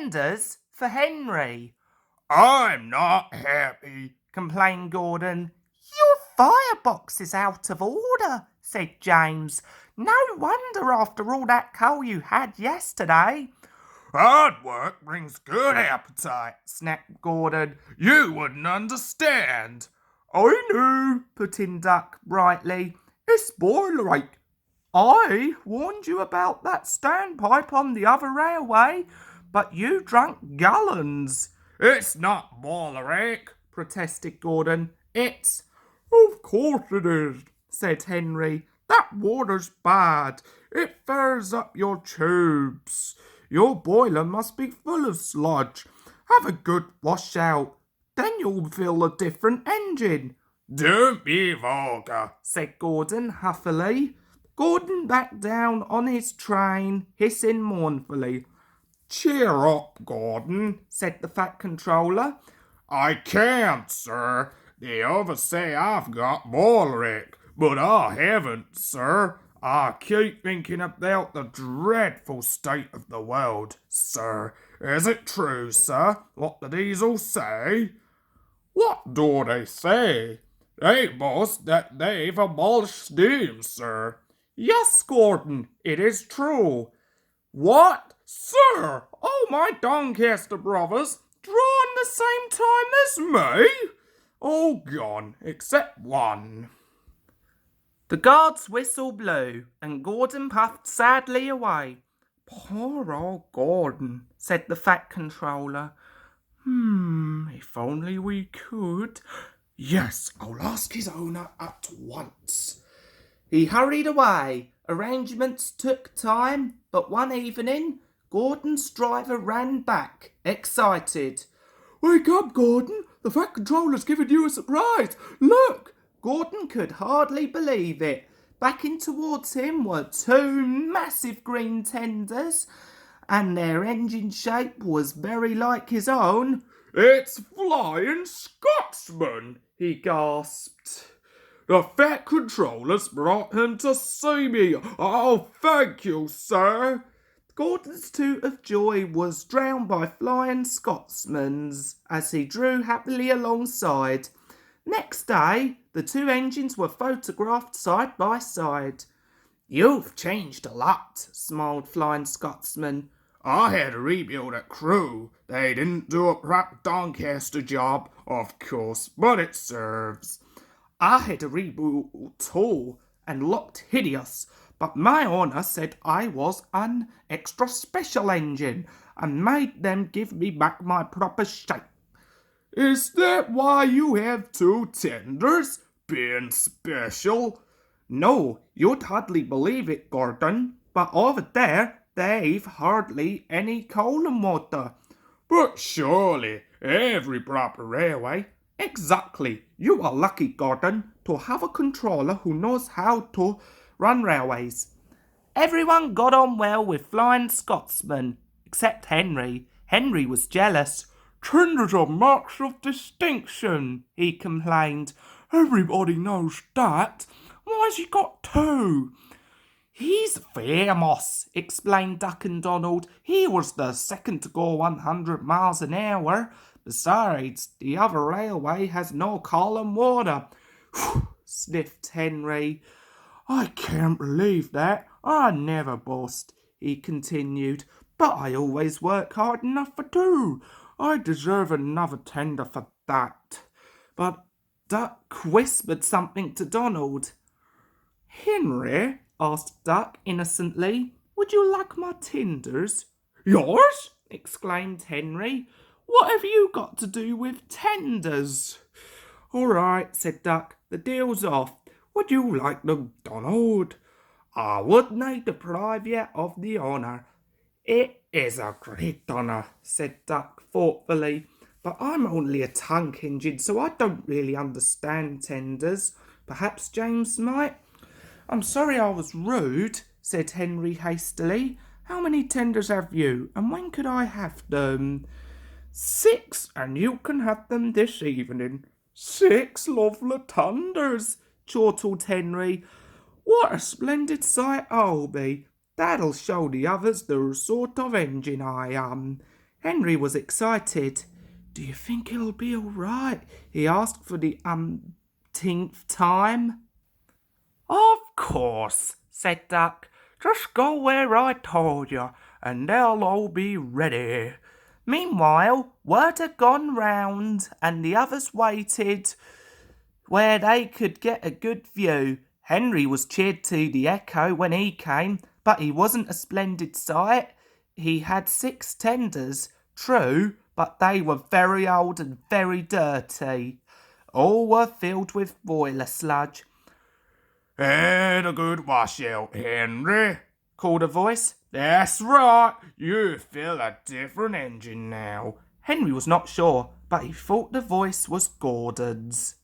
tenders for Henry. I'm not happy, complained Gordon. Your firebox is out of order, said James. No wonder after all that coal you had yesterday. Hard work brings good appetite, snapped Gordon. You wouldn't understand. I know, put in Duck brightly. It's boileric. I warned you about that standpipe on the other railway, but you drank gallons. It's not boileric, protested Gordon. It's... Of course it is, said Henry. That water's bad. It furs up your tubes. Your boiler must be full of sludge. Have a good wash out. Then you'll feel a different engine. Don't be vulgar, said Gordon huffily. Gordon backed down on his train, hissing mournfully. Cheer up, Gordon, said the Fat Controller. I can't, sir. The others say I've got boileric, but I haven't, sir. I keep thinking about the dreadful state of the world, sir. Is it true, sir, what the diesels say? What do they say? They boast that they've abolished steam, sir. Yes, Gordon, it is true. What? Sir! Oh, my Doncaster brothers, drawn the same time as me? All gone, except one. The guard's whistle blew, and Gordon puffed sadly away. Poor old Gordon, said the Fat Controller. If only we could. Yes, I'll ask his owner at once. He hurried away. Arrangements took time, but one evening, Gordon's driver ran back, excited. Wake up, Gordon! The Fat Controller's given you a surprise! Look! Gordon could hardly believe it. Backing towards him were two massive green tenders, and their engine shape was very like his own. It's Flying Scotsman, he gasped. The Fat Controller's brought him to see me. Oh, thank you, sir. Gordon's toot of joy was drowned by Flying Scotsman's as he drew happily alongside. Next day, the two engines were photographed side by side. You've changed a lot, smiled Flying Scotsman. I had to rebuild a crew. They didn't do a proper Doncaster job, of course, but it serves. I had to reboot too, and looked hideous, but my owner said I was an extra special engine, and made them give me back my proper shape. Is that why you have two tenders? Being special? No, you'd hardly believe it, Gordon, but over there, they've hardly any coal and water. But surely, every proper railway... Exactly. You are lucky, Gordon, to have a controller who knows how to run railways. Everyone got on well with Flying Scotsman, except Henry. Henry was jealous. Tenders are marks of distinction, he complained. Everybody knows that. Why's he got two? He's famous, explained Duck and Donald. He was the second to go 100 miles an hour. Besides, the other railway has no coal and water. Whew, sniffed Henry. I can't believe that. I never boast, he continued, but I always work hard enough for two. I deserve another tender for that. But Duck whispered something to Donald. Henry, asked Duck innocently, would you like my tenders? Yours? Exclaimed Henry. What have you got to do with tenders? All right, said Duck, the deal's off. Would you like them, Donald? I wouldn't deprive you of the honour. It is a great honour, said Duck thoughtfully, but I'm only a tank engine, so I don't really understand tenders. Perhaps James might. I'm sorry I was rude, said Henry hastily. How many tenders have you, and when could I have them? 6, and you can have them this evening. 6 lovely tenders, chortled Henry. What a splendid sight I'll be. That'll show the others the sort of engine I am. Henry was excited. Do you think it'll be all right? He asked for the umpteenth time. Of course, said Duck. Just go where I told you, and they'll all be ready. Meanwhile, word had gone round, and the others waited where they could get a good view. Henry was cheered to the echo when he came, but he wasn't a splendid sight. He had 6 tenders, true, but they were very old and very dirty. All were filled with boiler sludge. Had a good wash out, Henry, called a voice. That's right, you feel a different engine now. Henry was not sure, but he thought the voice was Gordon's.